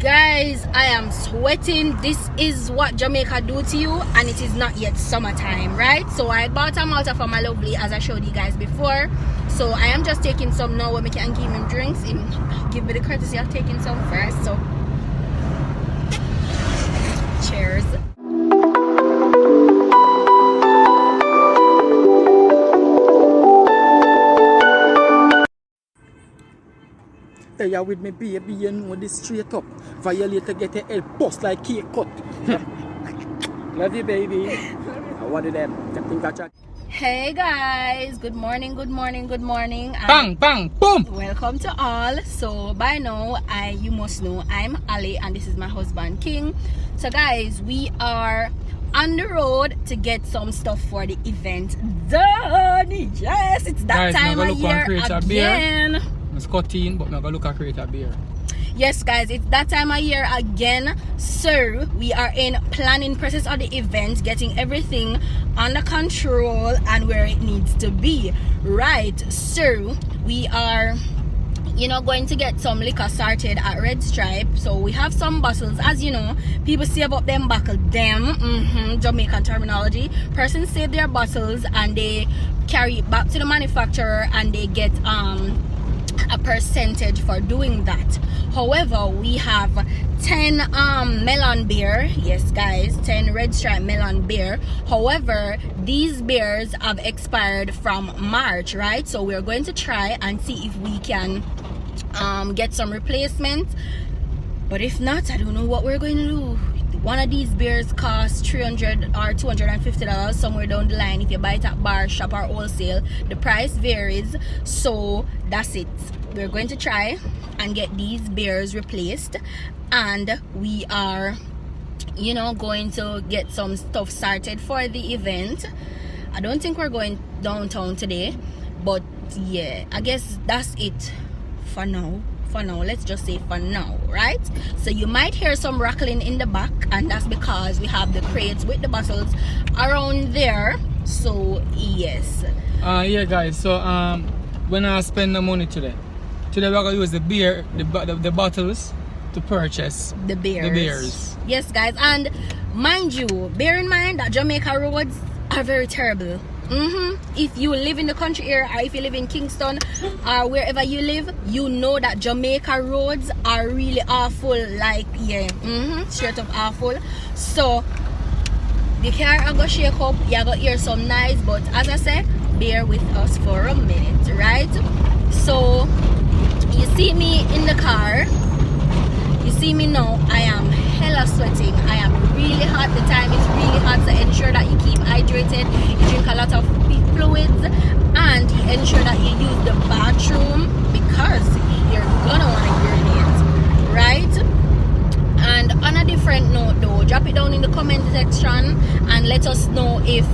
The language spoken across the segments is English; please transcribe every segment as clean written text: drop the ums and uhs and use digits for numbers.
Guys, I am sweating. This is what Jamaica do to you, and it is not yet summertime, right? So I bought a Malta for my lovely, as I showed you guys before. So I am just taking some now where we can give him drinks. Give me the courtesy of taking some first. So cheers. Hey, you with me, baby, you know this straight up. Violator get a head bust like cake cut. Love you, baby. What did them? Hey guys, good morning, good morning, good morning. Bang, bang, boom! Welcome to all. So by now, you must know I'm Ali and this is my husband King. So guys, we are on the road to get some stuff for the event done. Yes, it's that time of year again. It's cutting, but I'm going to look at create a beer. Yes guys, it's that time of year again. So we are in planning process of the event, getting everything under control and where it needs to be, right? So we are going to get some liquor started at Red Stripe. So we have some bottles, as you know, people save up them buckle them, Jamaican terminology. Persons save their bottles and they carry it back to the manufacturer and they get a percentage for doing that. However, we have 10 melon beer. Yes guys, 10 Red Stripe melon beer. However, these beers have expired from March, right? So we're going to try and see if we can get some replacements, but if not, I don't know what we're going to do. One of these beers costs $300 or $250 somewhere down the line. If you buy it at bar, shop, or wholesale, the price varies. So that's it. We're going to try and get these beers replaced, and we are going to get some stuff started for the event. I don't think we're going downtown today, but yeah, I guess that's it for now. Let's just say for now, right? So you might hear some rattling in the back, and that's because we have the crates with the bottles around there. So yes, yeah guys, so when I spend the money today we're gonna use the beer, the bottles to purchase the beers. Yes guys, and mind you, bear in mind that Jamaica roads are very terrible. If you live in the country here, or if you live in Kingston or wherever you live, you know that Jamaica roads are really awful. Like straight up awful. So the car are gonna shake up, you're gonna hear some noise, but as I said, bear with us for a minute, right? So you see me in the car, you see me now, I am hella sweating, I am really hot, the time is really hot. So ensure that you keep hydrated, you drink a lot of fluids, and you ensure that you use the bathroom because you're gonna want to urinate, right? And on a different note though, drop it down in the comment section and let us know if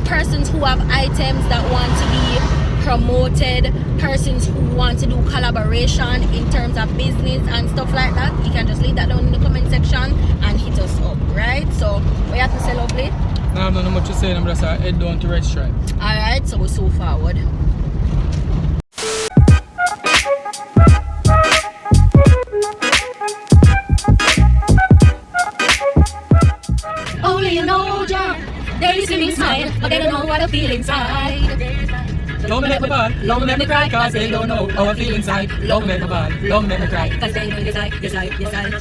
persons who have items that want to be promoted, persons who want to do collaboration in terms of business and stuff like that. You can just leave that down in the comment section and hit us up, right? So we have to say lovely. No, I'm not much to say, I'm just head down to Red Stripe. Alright, so we're so forward. Only you know, John. They see me smile, but they don't know what I feel inside. Don't let me bad, don't let me cry, cause they don't know how I feel inside. Don't let me bad, don't let me cry, Cause they know yes I.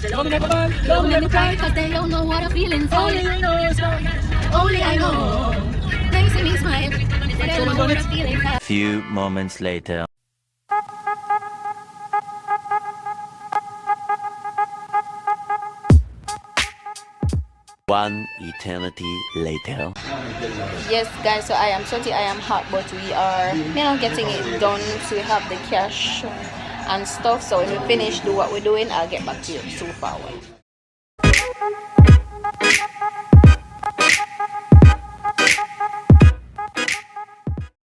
don't let me bad, Don't let me cry, cause they don't know what I feel inside. Only I know. They see me smile, but they don't know what I feel inside. Few moments later. One eternity later. Yes guys, so I am sweaty, I am hot, but we are getting it done. So we have the cash and stuff. So when we finish do what we're doing, I'll get back to you so far away.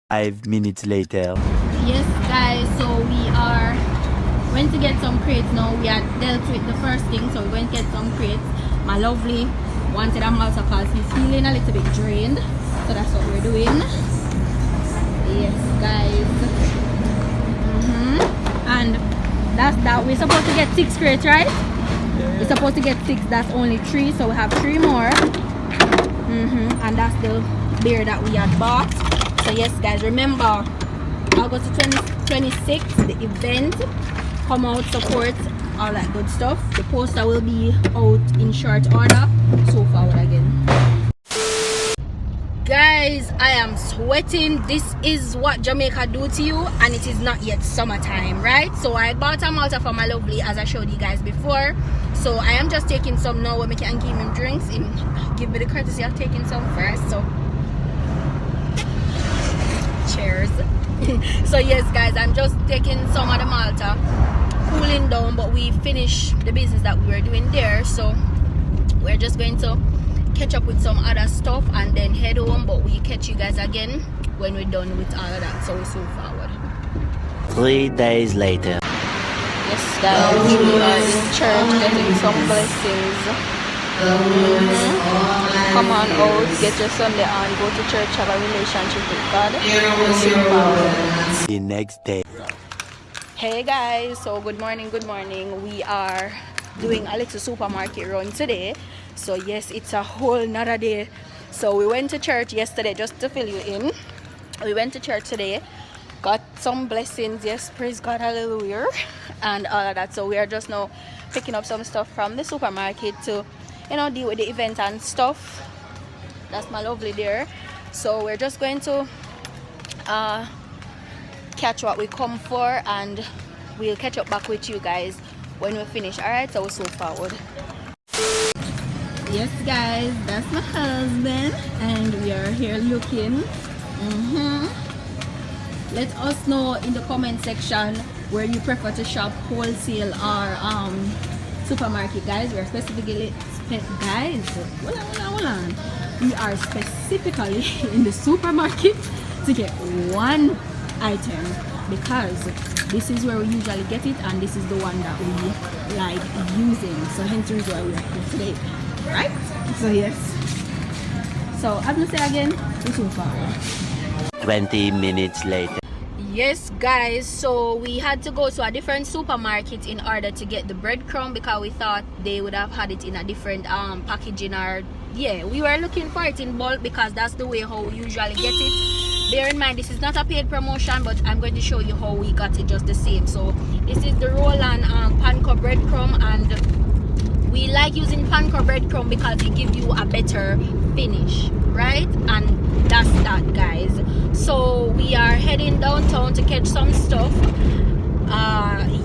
Five minutes later. Yes guys, so we are going to get some crates now. We had dealt with the first thing, so we're going to get some crates. My lovely wanted a Malta because he's feeling a little bit drained, so that's what we're doing. Yes guys, and that's that. We're supposed to get 6 crates, right? It's supposed to get 6, that's only 3, so we have 3 more. And that's the beer that we had bought. So yes guys, remember August 26th, the event. Come out, support, all that good stuff. The poster will be out in short order. So forward again. Guys, I am sweating. This is what Jamaica do to you, and it is not yet summertime, right? So I bought a Malta for my lovely, as I showed you guys before. So I am just taking some now when we can give him drinks. Give me the courtesy of taking some first. So cheers. So yes guys, I'm just taking some of the Malta, cooling down, but we finished the business that we were doing there, so we're just going to catch up with some other stuff and then head home. But we catch you guys again when we're done with all of that, so we move forward. 3 days later. Yes guys, we are in church getting some blessings. Come on out, get your Sunday on, go to church, have a relationship with God. We'll see you forward. The next day. Hey guys, so good morning. We are doing a little supermarket run today. So yes, it's a whole nother day. So we went to church yesterday, just to fill you in. We went to church today, got some blessings. Yes, praise God, hallelujah, and all of that. So we are just now picking up some stuff from the supermarket to, you know, deal with the event and stuff. That's my lovely there. So we're just going to catch what we come for, and we'll catch up back with you guys when we finish. All right, so we'll move forward. Yes guys, that's my husband, and we are here looking. Let us know in the comment section where you prefer to shop, wholesale or supermarket. Guys, we are specifically hold on. We are specifically in the supermarket to get one item, because this is where we usually get it, and this is the one that we like using. So hence the reason why we are here today, right? So yes, so I'm gonna say again, this so far 20 minutes later. yes guys, so we had to go to a different supermarket in order to get the breadcrumb, because we thought they would have had it in a different packaging, or yeah, we were looking for it in bulk because that's the way how we usually get it. Bear in mind, this is not a paid promotion, but I'm going to show you how we got it just the same. So this is the roll and panko breadcrumb, and we like using panko breadcrumb because it gives you a better finish, right? And that's that guys. So we are heading downtown to catch some stuff.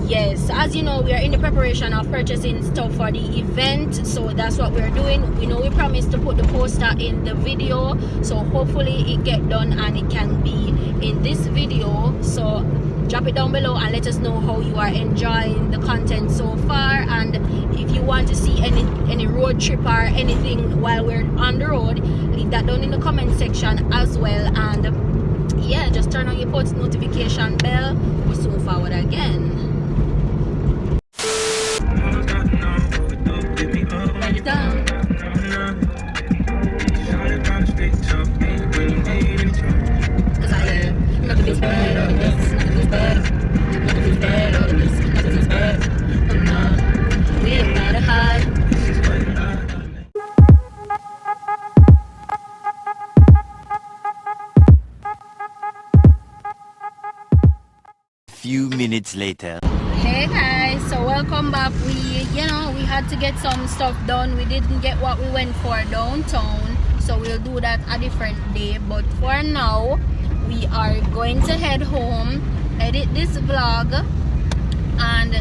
Yes, as you know, we are in the preparation of purchasing stuff for the event, so that's what we're doing. We know we promised to put the poster in the video, so hopefully it get done and it can be in this video. So drop it down below and let us know how you are enjoying the content so far, and if you want to see any road trip or anything while we're on the road, leave that down in the comment section as well. And yeah, just turn on your post notification bell. We'll soon forward again. Few minutes later. Hey guys, so welcome back. We had to get some stuff done. We didn't get what we went for downtown, so we'll do that a different day. But for now, we are going to head home, edit this vlog, and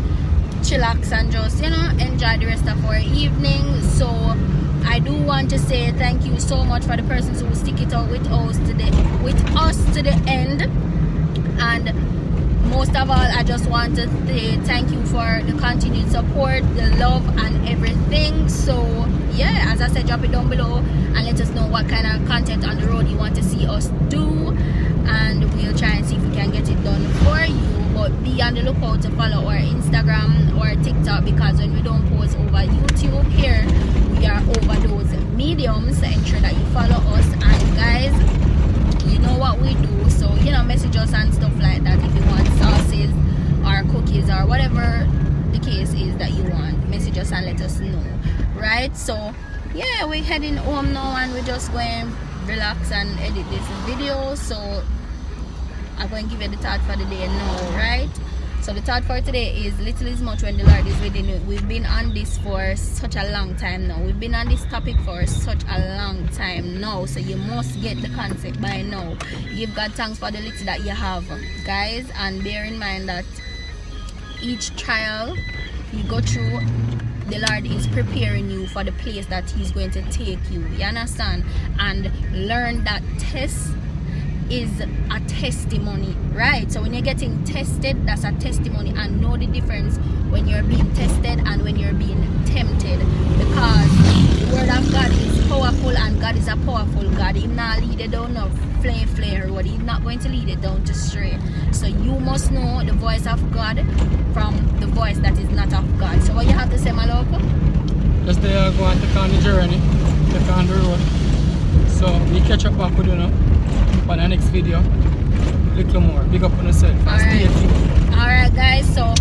chillax and just enjoy the rest of our evening. So I do want to say thank you so much for the persons who stick it out with us to the end. And most of all, I just want to say thank you for the continued support, the love, and everything. So yeah, as I said, drop it down below and let us know what kind of content on the road you want to see us do, and we'll try and see if we can get it done for you. But be on the lookout to follow our Instagram or TikTok, because when we don't post over YouTube here, we are over those mediums. So ensure that you follow us. And guys, you know what we do, so message us and stuff like that if you want sauces or cookies or whatever the case is that you want. Message us and let us know, right? So yeah, we're heading home now and we're just going relax and edit this video. So I'm going to give you the thought for the day now, right? So the thought for today is little is much when the Lord is within you. We've been on this for such a long time now. We've been on this topic for such a long time now. So you must get the concept by now. Give God thanks for the little that you have, guys. And bear in mind that each trial you go through, the Lord is preparing you for the place that He's going to take you. You understand? And learn that test is a testimony, right? So when you're getting tested, that's a testimony, and know the difference when you're being tested and when you're being tempted, because the word of God is powerful and God is a powerful God. He's not lead it down no flare road. He's not going to lead it down to stray. So you must know the voice of God from the voice that is not of God. So what you have to say, my local? Just there, go and take on the journey, take on the road. So we catch up back with you now for the next video. Little more. Big up on yourself. Alright guys, so